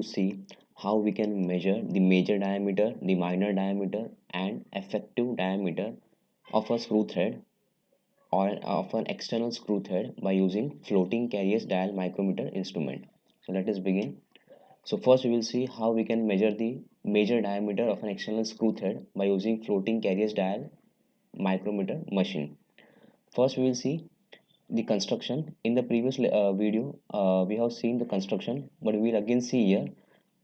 see how we can measure the major diameter, the minor diameter, and effective diameter of a screw thread or of an external screw thread by using floating carriage dial micrometer instrument. So let us begin. So first we will see how we can measure the major diameter of an external screw thread by using floating carriage dial micrometer machine. First we will see the construction. In the previous video we have seen the construction, but we will again see here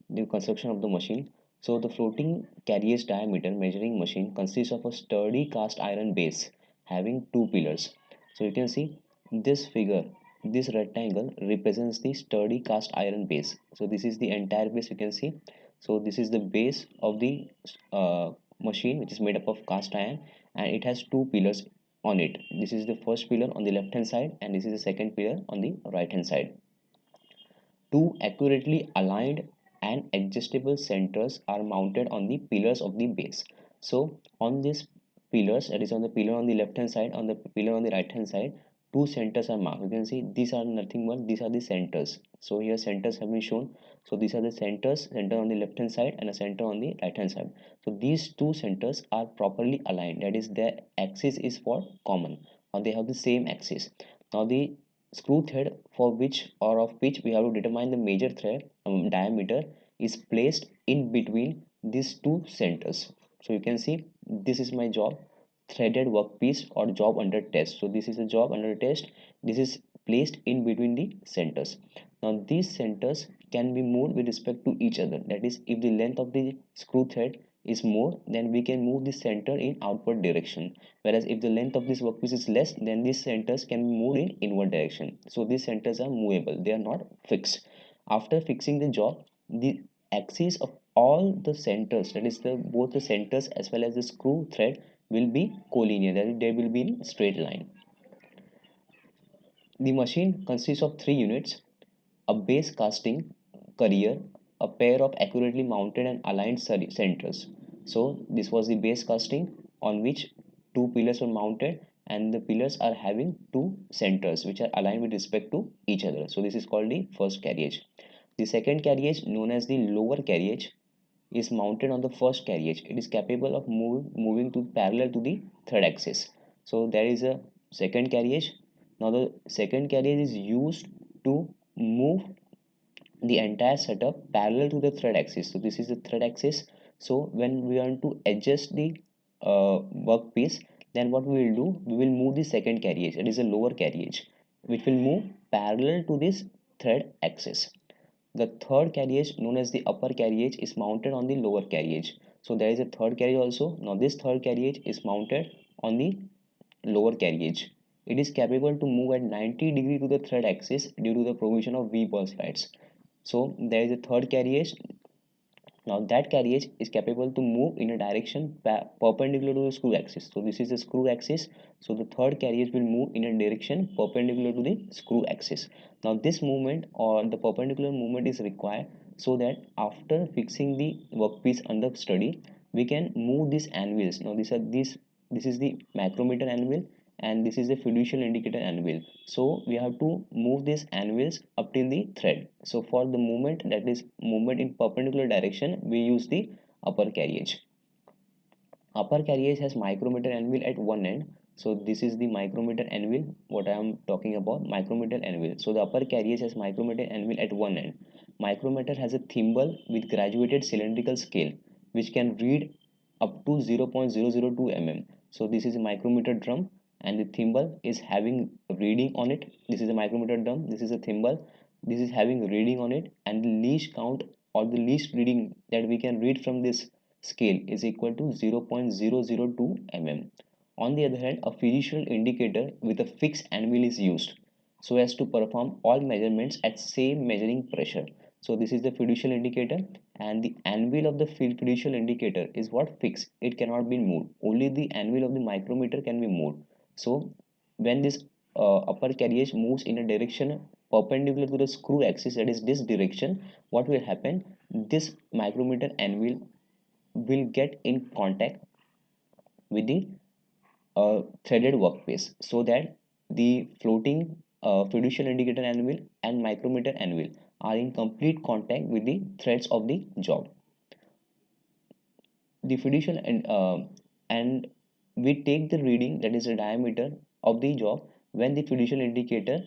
the construction of the machine. So the floating carriage diameter measuring machine consists of a sturdy cast iron base having two pillars. So you can see this figure, this rectangle represents the sturdy cast iron base. So this is the entire base you can see. So this is the base of the machine, which is made up of cast iron, and it has two pillars on it. This is the first pillar on the left hand side, and this is the second pillar on the right hand side. Two accurately aligned and adjustable centers are mounted on the pillars of the base. So on these pillars, that is on the pillar on the left hand side, on the pillar on the right hand side, two centers are marked. You can see these are nothing but these are the centers. So here centers have been shown. So these are the centers, center on the left hand side and a center on the right hand side. So these two centers are properly aligned, that is their axis is for common, or they have the same axis. Now the screw thread for which or of which we have to determine the major thread diameter is placed in between these two centers. So you can see this is my job threaded workpiece or job under test. So this is a job under test. This is placed in between the centers. Now these centers can be moved with respect to each other. That is, if the length of the screw thread is more, then we can move the center in outward direction, whereas if the length of this workpiece is less, then these centers can be moved in inward direction. So these centers are movable, they are not fixed. After fixing the job, the axis of all the centers, that is the both the centers as well as the screw thread, will be collinear, that is they will be in straight line. The machine consists of three units: a base casting carrier, a pair of accurately mounted and aligned centers. So this was the base casting on which two pillars were mounted, and the pillars are having two centers which are aligned with respect to each other. So this is called the first carriage. The second carriage, known as the lower carriage, is mounted on the first carriage. It is capable of moving to parallel to the third axis. So there is a second carriage. Now the second carriage is used to move the entire setup parallel to the thread axis. So this is the thread axis. So when we want to adjust the workpiece, then what we will do, we will move the second carriage, it is a lower carriage, which will move parallel to this thread axis. The third carriage, known as the upper carriage, is mounted on the lower carriage. So there is a third carriage also. Now this third carriage is mounted on the lower carriage. It is capable to move at 90 degree to the thread axis due to the provision of V-ball slides. So there is a third carriage. Now that carriage is capable to move in a direction perpendicular to the screw axis. So this is the screw axis. So the third carriage will move in a direction perpendicular to the screw axis. Now this movement or the perpendicular movement is required so that after fixing the workpiece under study, we can move these anvils. Now this is the micrometer anvil, and this is the fiducial indicator anvil. So we have to move these anvils up till the thread. So for the movement, that is movement in perpendicular direction, we use the upper carriage. Upper carriage has micrometer anvil at one end. So this is the micrometer anvil, what I am talking about, micrometer anvil. So the upper carriage has micrometer anvil at one end. Micrometer has a thimble with graduated cylindrical scale which can read up to 0.002 mm. So this is a micrometer drum, and the thimble is having reading on it. This is a micrometer drum, this is a thimble, this is having reading on it, and the least count or the least reading that we can read from this scale is equal to 0.002 mm. On the other hand, a fiducial indicator with a fixed anvil is used so as to perform all measurements at same measuring pressure. So this is the fiducial indicator, and the anvil of the fiducial indicator is what fixed. It cannot be moved. Only the anvil of the micrometer can be moved. So when this upper carriage moves in a direction perpendicular to the screw axis, that is this direction, what will happen? This micrometer anvil will get in contact with the threaded workpiece, so that the floating fiducial indicator anvil and micrometer anvil are in complete contact with the threads of the job. The fiducial and we take the reading, that is the diameter of the job, when the fiducial indicator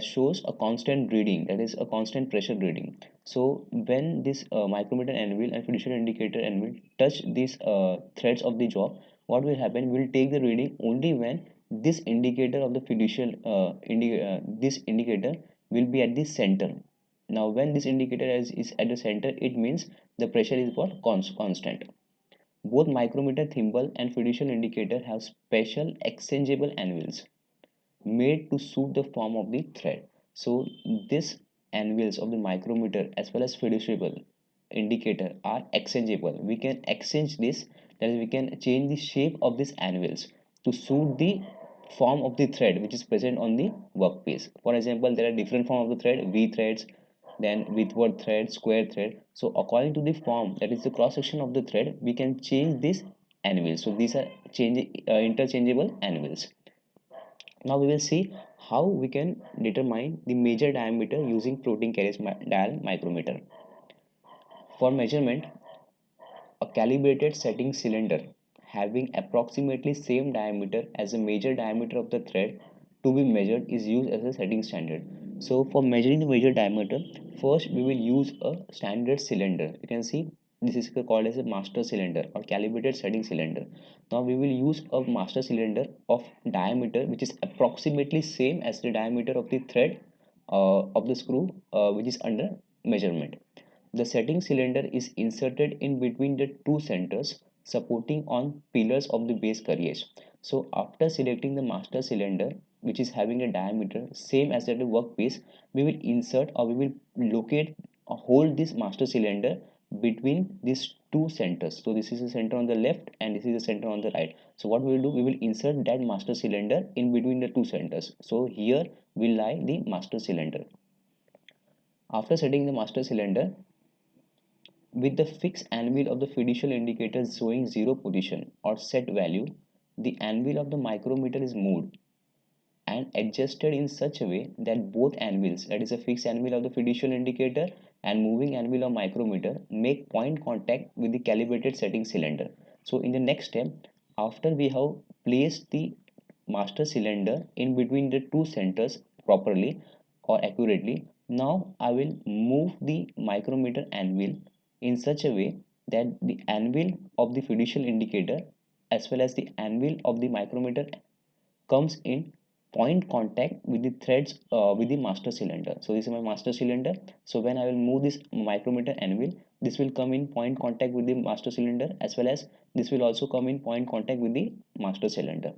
shows a constant reading, that is a constant pressure reading. So when this micrometer anvil and fiducial indicator anvil touch these threads of the jaw, what will happen, we will take the reading only when this indicator of the fiducial this indicator will be at the center. Now when this indicator is at the center, it means the pressure is what, constant. Both micrometer thimble and fiducial indicator have special exchangeable anvils made to suit the form of the thread. So these anvils of the micrometer as well as fiduciable indicator are exchangeable. We can exchange this, that is, we can change the shape of these anvils to suit the form of the thread which is present on the workpiece. For example, there are different form of the thread, V threads, then widthward thread, square thread. So according to the form, that is the cross section of the thread, we can change this anvil. So these are interchangeable anvils. Now we will see how we can determine the major diameter using floating carriage dial micrometer. For measurement, a calibrated setting cylinder having approximately same diameter as the major diameter of the thread to be measured is used as a setting standard. So for measuring the major diameter, first we will use a standard cylinder. You can see this is called as a master cylinder or calibrated setting cylinder. Now we will use a master cylinder of diameter which is approximately same as the diameter of the thread of the screw which is under measurement. The setting cylinder is inserted in between the two centers supporting on pillars of the base carriage. So after selecting the master cylinder which is having a diameter same as at the workpiece, we will insert or we will locate or hold this master cylinder between these two centers. So this is the center on the left and this is the center on the right. So what we will do, we will insert that master cylinder in between the two centers. So here will lie the master cylinder. After setting the master cylinder, with the fixed anvil of the fiducial indicator showing zero position or set value, the anvil of the micrometer is moved and adjusted in such a way that both anvils, that is a fixed anvil of the fiducial indicator and moving anvil of micrometer, make point contact with the calibrated setting cylinder. So in the next step, after we have placed the master cylinder in between the two centers properly or accurately, now I will move the micrometer anvil in such a way that the anvil of the fiducial indicator as well as the anvil of the micrometer comes in point contact with the threads with the master cylinder. So this is my master cylinder. So when I will move this micrometer anvil, this will come in point contact with the master cylinder as well as this will also come in point contact with the master cylinder.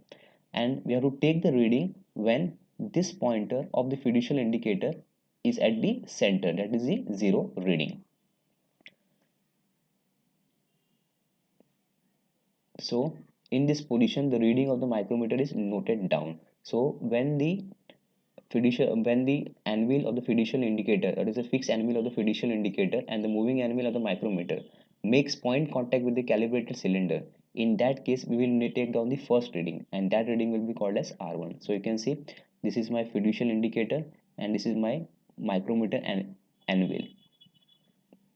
And we have to take the reading when this pointer of the fiducial indicator is at the center, that is the zero reading. So in this position, the reading of the micrometer is noted down. So when the anvil of the fiducial indicator, that is a fixed anvil of the fiducial indicator and the moving anvil of the micrometer makes point contact with the calibrated cylinder, in that case we will take down the first reading and that reading will be called as R1. So you can see this is my fiducial indicator and this is my micrometer and anvil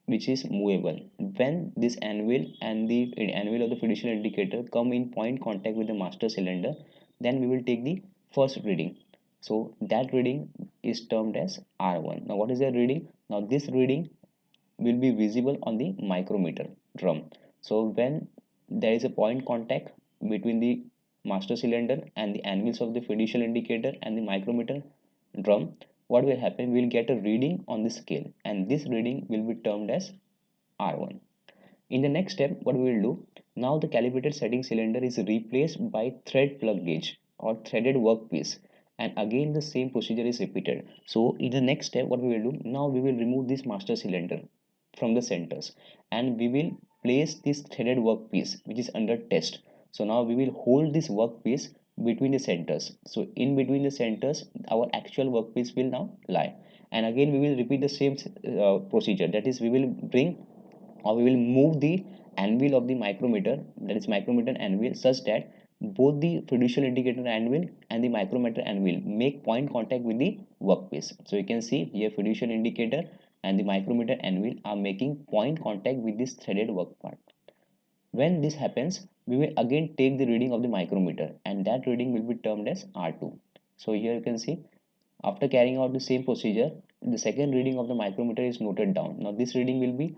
which is movable. When this anvil and the anvil of the fiducial indicator come in point contact with the master cylinder, then we will take the first reading. So that reading is termed as R1. Now what is the reading? Now this reading will be visible on the micrometer drum. So when there is a point contact between the master cylinder and the anvils of the fiducial indicator and the micrometer drum, what will happen, we will get a reading on the scale and this reading will be termed as R1. In the next step, what we will do, now the calibrated setting cylinder is replaced by thread plug gauge or threaded workpiece, and again the same procedure is repeated. So in the next step, what we will do, now we will remove this master cylinder from the centers and we will place this threaded workpiece which is under test. So now we will hold this workpiece between the centers. So in between the centers, our actual workpiece will now lie. And again we will repeat the same procedure, that is we will bring or we will move the anvil of the micrometer, that is micrometer anvil, such that both the fiducial indicator anvil and the micrometer anvil make point contact with the workpiece. So you can see here fiducial indicator and the micrometer anvil are making point contact with this threaded work part. When this happens, we will again take the reading of the micrometer, and that reading will be termed as R2. So here you can see, after carrying out the same procedure, the second reading of the micrometer is noted down. Now this reading will be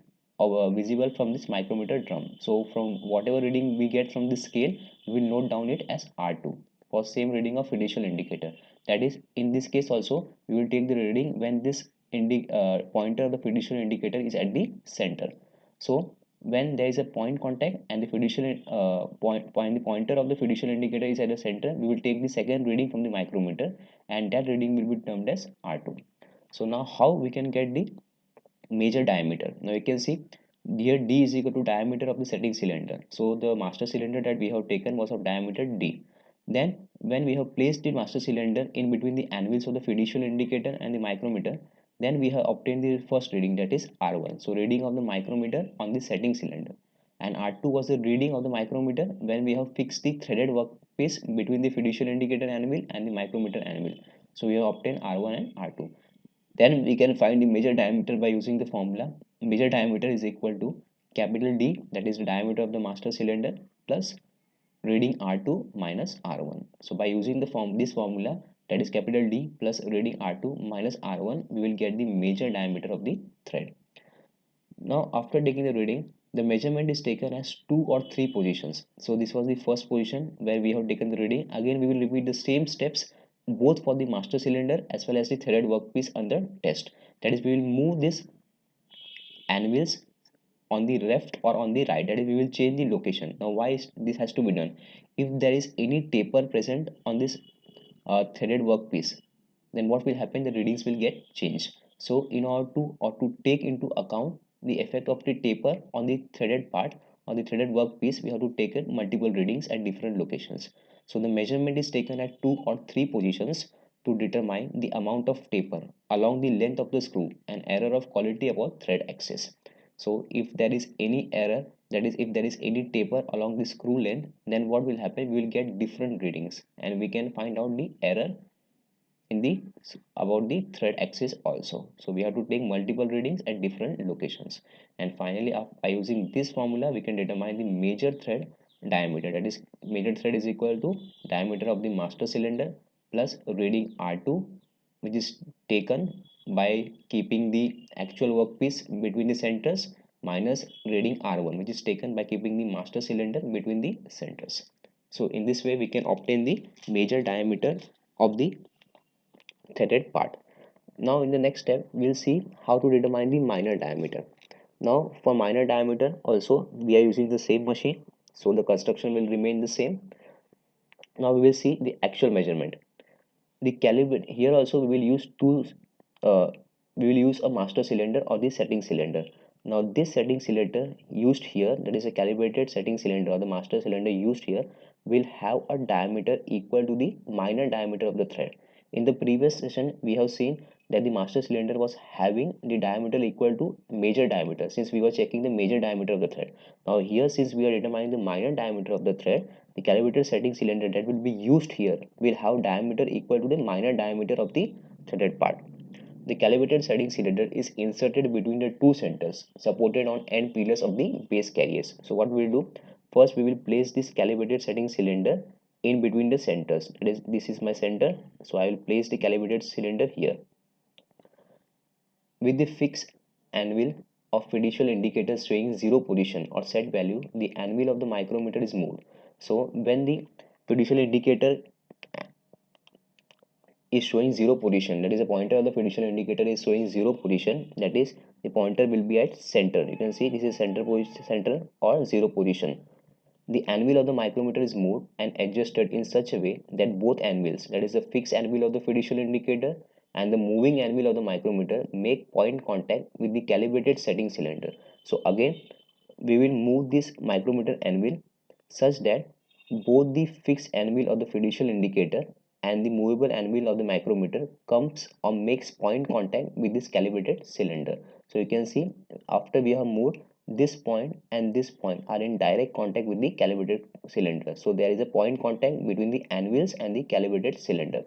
visible from this micrometer drum. So from whatever reading we get from this scale, we will note down it as R2 for same reading of fiducial indicator. That is, in this case also, we will take the reading when this pointer of the fiducial indicator is at the center. So when there is a point contact and the fiducial the pointer of the fiducial indicator is at the center, we will take the second reading from the micrometer, and that reading will be termed as R2. So now how we can get the major diameter? Now you can see here D is equal to diameter of the setting cylinder. So the master cylinder that we have taken was of diameter D. Then when we have placed the master cylinder in between the anvils of the fiducial indicator and the micrometer, then we have obtained the first reading, that is R1. So reading of the micrometer on the setting cylinder. And R2 was the reading of the micrometer when we have fixed the threaded workpiece between the fiducial indicator anvil and the micrometer anvil. So we have obtained R1 and R2. Then we can find the major diameter by using the formula. Major diameter is equal to capital D, that is the diameter of the master cylinder, plus reading R2 minus R1. So by using this formula, that is capital D plus reading R2 minus R1, we will get the major diameter of the thread. Now after taking the reading, the measurement is taken as 2 or 3 positions. So this was the first position where we have taken the reading. Again we will repeat the same steps both for the master cylinder as well as the threaded workpiece under test. That is, we will move this anvils on the left or on the right. That is, we will change the location. Now why this has to be done? If there is any taper present on this threaded workpiece, then what will happen? The readings will get changed. So in order to take into account the effect of the taper on the threaded part, on the threaded workpiece, we have to take multiple readings at different locations. So the measurement is taken at 2 or 3 positions to determine the amount of taper along the length of the screw and error of quality about thread axis. So if there is any error, that is, if there is any taper along the screw length, then what will happen? We will get different readings, and we can find out the error in the about the thread axis also. So we have to take multiple readings at different locations, and finally by using this formula we can determine the major thread diameter. That is, major thread is equal to diameter of the master cylinder plus reading R2, which is taken by keeping the actual workpiece between the centers, minus reading R1, which is taken by keeping the master cylinder between the centers. So in this way we can obtain the major diameter of the threaded part. Now in the next step we'll see how to determine the minor diameter. Now for minor diameter also we are using the same machine, so the construction will remain the same. Now we will see the actual measurement. The calibrate here also we will use uh, we will use a master cylinder or the setting cylinder. Now this setting cylinder used here, that is a calibrated setting cylinder or the master cylinder used here, will have a diameter equal to the minor diameter of the thread. In the previous session we have seen that the master cylinder was having the diameter equal to major diameter, since we were checking the major diameter of the thread. Now here, since we are determining the minor diameter of the thread, the calibrated setting cylinder that will be used here will have diameter equal to the minor diameter of the threaded part. The calibrated setting cylinder is inserted between the two centers supported on end pillars of the base carriers. So what we will do? First we will place this calibrated setting cylinder in between the centers. That is, this is my center, so I will place the calibrated cylinder here. With the fixed anvil of fiducial indicator showing 0 position or set value, the anvil of the micrometer is moved. So when the fiducial indicator is showing 0 position, that is, the pointer of the fiducial indicator is showing 0 position, that is, the pointer will be at center. You can see this is center position, center or 0 position. The anvil of the micrometer is moved and adjusted in such a way that both anvils, that is the fixed anvil of the fiducial indicator and the moving anvil of the micrometer, make point contact with the calibrated setting cylinder. So again we will move this micrometer anvil such that both the fixed anvil of the fiducial indicator and the movable anvil of the micrometer comes or makes point contact with this calibrated cylinder. So you can see after we have moved this point and this point are in direct contact with the calibrated cylinder. So there is a point contact between the anvils and the calibrated cylinder.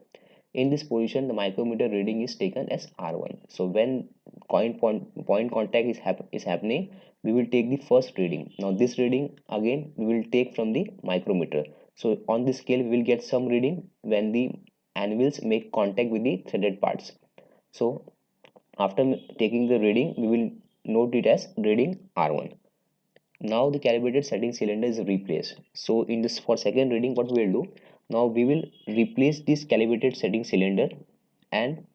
In this position, the micrometer reading is taken as R1. So when point contact is happening, we will take the first reading. Now this reading again we will take from the micrometer. So on this scale we will get some reading when the anvils make contact with the threaded parts. So after taking the reading, we will note it as reading R1. Now the calibrated setting cylinder is replaced. So in this for second reading, what we will do? Now we will replace this calibrated setting cylinder, and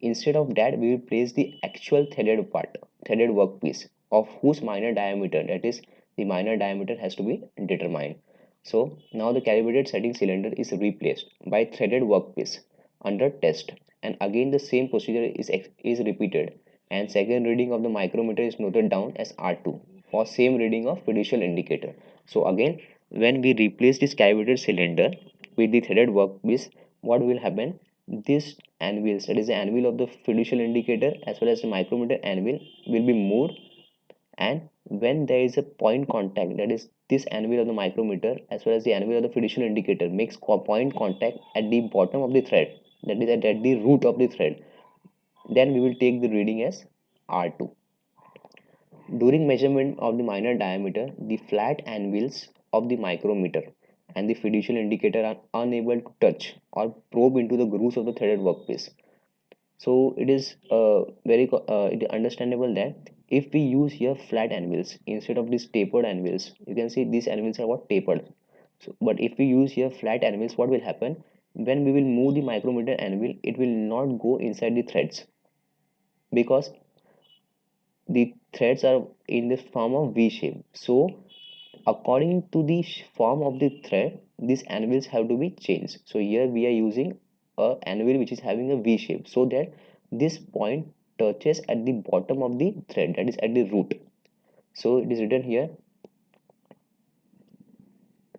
instead of that we will place the actual threaded workpiece of whose minor diameter, that is the minor diameter has to be determined. So now the calibrated setting cylinder is replaced by threaded workpiece under test, and again the same procedure is repeated, and second reading of the micrometer is noted down as R2 for same reading of fiducial indicator. So again, when we replace this calibrated cylinder with the threaded workpiece, what will happen? This anvils, that is the anvil of the fiducial indicator as well as the micrometer anvil, will be moved, and when there is a point contact, that is this anvil of the micrometer as well as the anvil of the fiducial indicator makes point contact at the bottom of the thread, that is at the root of the thread, then we will take the reading as R2. During measurement of the minor diameter, the flat anvils of the micrometer and the fiducial indicator are unable to touch or probe into the grooves of the threaded workpiece. So it is it is understandable that if we use here flat anvils instead of these tapered anvils, you can see these anvils are what tapered. So, but if we use here flat anvils, what will happen? When we will move the micrometer anvil, it will not go inside the threads because the threads are in the form of V shape. So according to the form of the thread, these anvils have to be changed. So here we are using a anvil which is having a V shape so that this point touches at the bottom of the thread, that is at the root. So it is written here,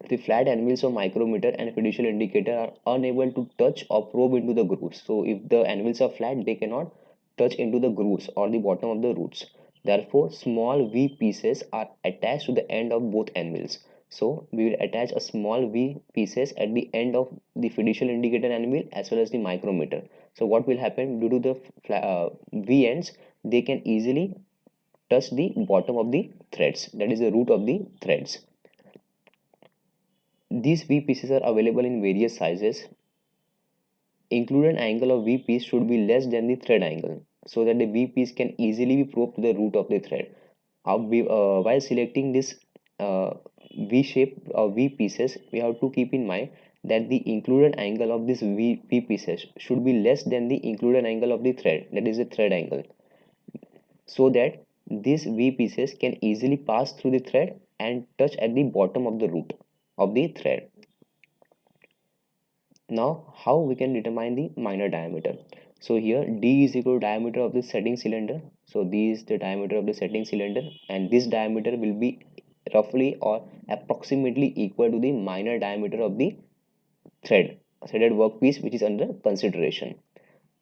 the flat anvils of micrometer and fiducial indicator are unable to touch or probe into the grooves. So if the anvils are flat, they cannot touch into the grooves or the bottom of the roots. Therefore, small V pieces are attached to the end of both anvils. So we will attach a small V pieces at the end of the fiducial indicator anvil as well as the micrometer. So what will happen due to the V ends, they can easily touch the bottom of the threads, that is the root of the threads. These V pieces are available in various sizes. Included angle of V piece should be less than the thread angle so that the V piece can easily be probed to the root of the thread. While selecting this uh, V shape of V pieces, we have to keep in mind that the included angle of this V pieces should be less than the included angle of the thread, that is the thread angle, so that these V pieces can easily pass through the thread and touch at the bottom of the root of the thread. Now, how we can determine the minor diameter? So here D is equal to diameter of the setting cylinder. So D is the diameter of the setting cylinder, and this diameter will be roughly or approximately equal to the minor diameter of the threaded workpiece which is under consideration.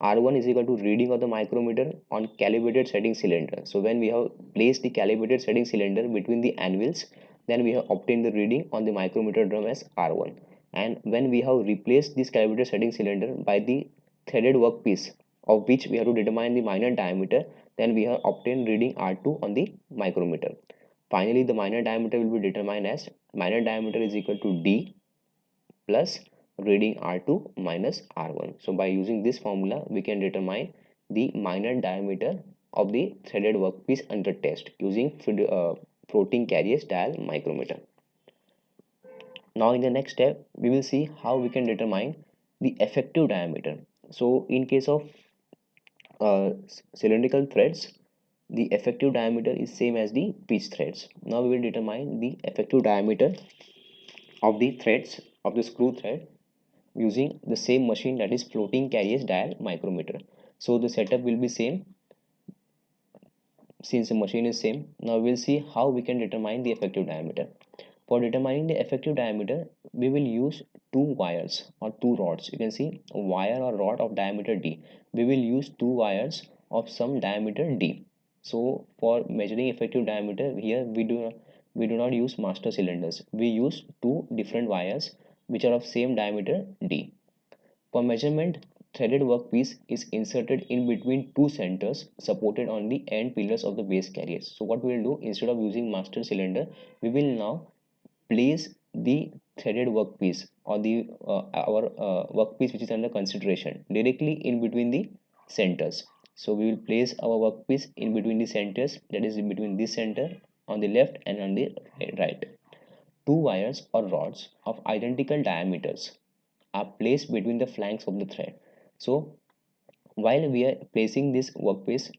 R1 is equal to reading of the micrometer on calibrated setting cylinder. So when we have placed the calibrated setting cylinder between the anvils, then we have obtained the reading on the micrometer drum as R1. And when we have replaced this calibrated setting cylinder by the threaded workpiece of which we have to determine the minor diameter, then we have obtained reading R2 on the micrometer. Finally, the minor diameter will be determined as minor diameter is equal to D plus reading R2 minus R1. So by using this formula, we can determine the minor diameter of the threaded workpiece under test using floating carriage dial micrometer. Now in the next step, we will see how we can determine the effective diameter. So in case of cylindrical threads, the effective diameter is same as the pitch threads. Now we will determine the effective diameter of the threads of the screw thread using the same machine, that is floating carriage dial micrometer. So the setup will be same since the machine is same. Now we'll see how we can determine the effective diameter. For determining the effective diameter, we will use two wires or two rods. You can see a wire or rod of diameter D. We will use two wires of some diameter D. So for measuring effective diameter, here we do not use master cylinders. We use two different wires which are of same diameter d. For measurement, threaded workpiece is inserted in between two centers supported on the end pillars of the base carriers. So what we will do, instead of using master cylinder, we will now place the threaded workpiece or the our workpiece which is under consideration directly in between the centers. So we will place our workpiece in between the centers, that is in between this center on the left and on the right. Two wires or rods of identical diameters are placed between the flanks of the thread. So while we are placing this workpiece,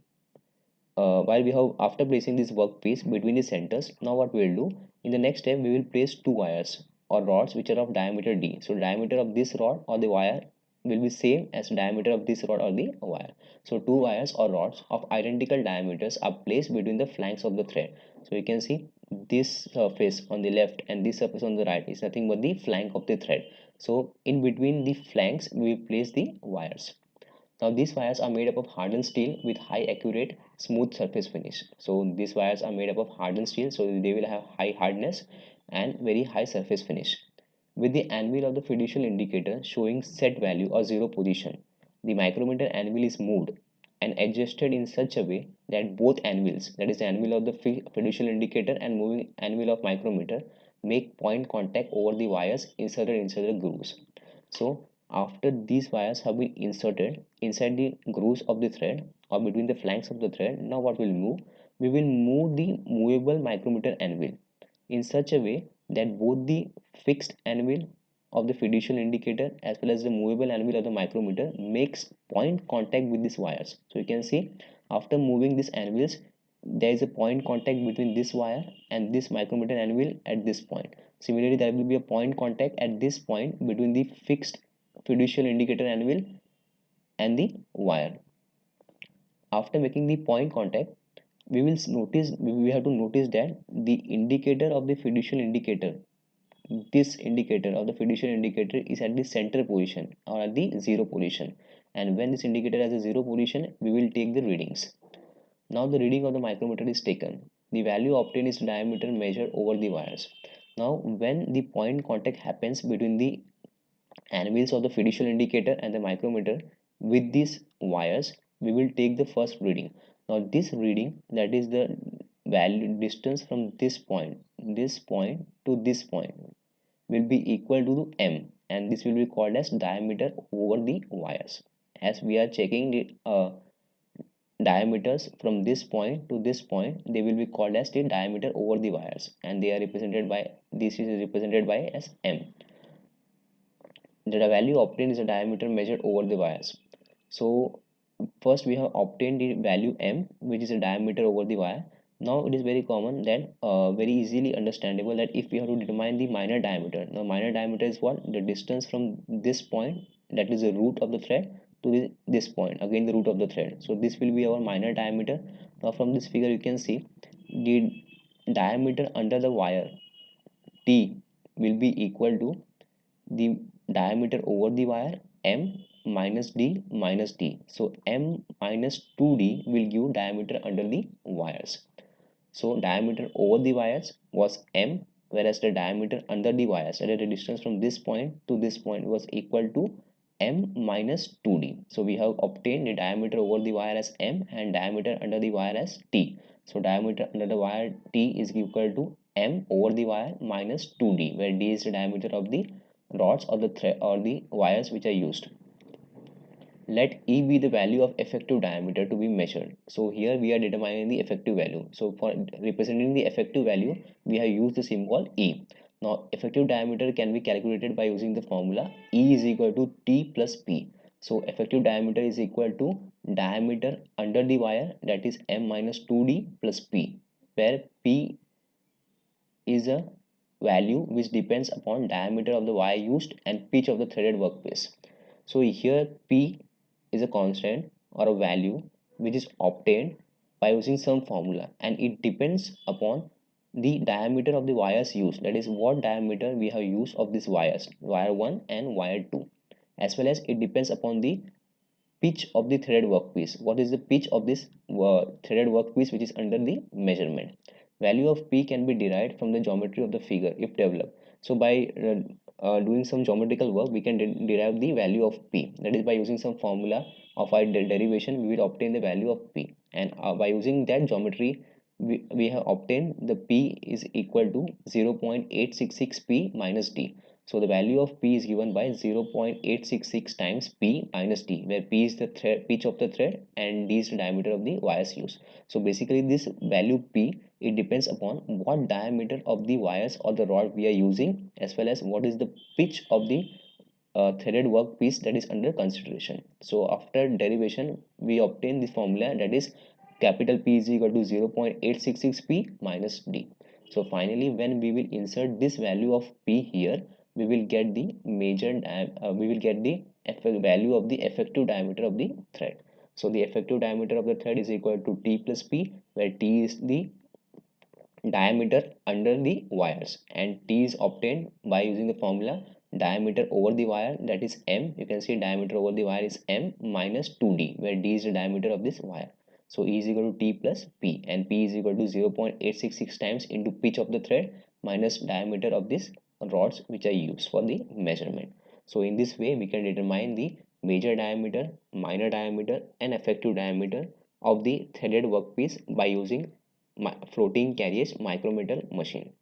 while we have after placing this workpiece between the centers, now what we will do, in the next step we will place two wires or rods which are of diameter d. So diameter of this rod or the wire will be same as diameter of this rod or the wire. So two wires or rods of identical diameters are placed between the flanks of the thread. So you can see this surface on the left and this surface on the right is nothing but the flank of the thread. So in between the flanks we will place the wires. Now these wires are made up of hardened steel with high accurate smooth surface finish. So these wires are made up of hardened steel, so they will have high hardness and very high surface finish. With the anvil of the fiducial indicator showing set value or zero position, the micrometer anvil is moved and adjusted in such a way that both anvils, that is the anvil of the fiducial indicator and moving anvil of micrometer, make point contact over the wires inserted inside the grooves. So after these wires have been inserted inside the grooves of the thread or between the flanks of the thread, now what will move? We will move the movable micrometer anvil in such a way that both the fixed anvil of the fiducial indicator as well as the movable anvil of the micrometer makes point contact with these wires. So you can see after moving these anvils, there is a point contact between this wire and this micrometer anvil at this point. Similarly, there will be a point contact at this point between the fixed fiducial indicator anvil and the wire. After making the point contact, we have to notice that the indicator of the fiducial indicator, this indicator of the fiducial indicator is at the center position or at the zero position. And when this indicator has a zero position, we will take the readings. Now the reading of the micrometer is taken. The value obtained is diameter measured over the wires. Now when the point contact happens between the anvils of the fiducial indicator and the micrometer with these wires, we will take the first reading. Now this reading, that is the value distance from this point to this point, will be equal to m, and this will be called as diameter over the wires. As we are checking the diameters from this point to this point, they will be called as the diameter over the wires, and they are represented by, this is represented by as m. The value obtained is the diameter measured over the wires. So first we have obtained the value m, which is the diameter over the wire. Now it is very common that very easily understandable that if we have to determine the minor diameter, now minor diameter is what, the distance from this point, that is the root of the thread, to this point, again the root of the thread. So this will be our minor diameter. Now from this figure you can see the diameter under the wire t will be equal to the diameter over the wire m minus d minus d. So m minus 2d will give diameter under the wires. So diameter over the wires was m, whereas the diameter under the wires, that is the distance from this point to this point, was equal to m minus 2d. So we have obtained the diameter over the wire as m and diameter under the wire as t. So diameter under the wire t is equal to m over the wire minus 2d, where d is the diameter of the rods or the thread or the wires which are used. Let E be the value of effective diameter to be measured. So here we are determining the effective value. So for representing the effective value, we have used the symbol E. Now effective diameter can be calculated by using the formula E is equal to T plus P. So effective diameter is equal to diameter under the wire, that is M minus 2D plus P, where P is a value which depends upon diameter of the wire used and pitch of the threaded workpiece. So here P is a constant or a value which is obtained by using some formula, and it depends upon the diameter of the wires used, that is what diameter we have used of these wires, wire 1 and wire 2, as well as it depends upon the pitch of the threaded workpiece. What is the pitch of this threaded workpiece which is under the measurement? Value of P can be derived from the geometry of the figure if developed. So by doing some geometrical work, we can derive the value of P. That is by using some formula of our derivation, we will obtain the value of P. And by using that geometry, we have obtained the P is equal to 0.866 P minus D. So the value of P is given by 0.866 times P minus D, where P is the pitch of the thread and D is the diameter of the wires used. So basically this value P, it depends upon what diameter of the wires or the rod we are using, as well as what is the pitch of the threaded workpiece that is under consideration. So after derivation, we obtain this formula, that is capital P is equal to 0.866 P minus D. So finally, when we will insert this value of P here, we will get the we will get the value of the effective diameter of the thread. So the effective diameter of the thread is equal to T plus P, where T is the diameter under the wires and T is obtained by using the formula diameter over the wire, that is M. You can see diameter over the wire is M minus 2D, where D is the diameter of this wire. So E is equal to T plus P, and P is equal to 0.866 times into pitch of the thread minus diameter of this rods which are used for the measurement. So in this way we can determine the major diameter, minor diameter and effective diameter of the threaded workpiece by using floating carriage micrometer machine.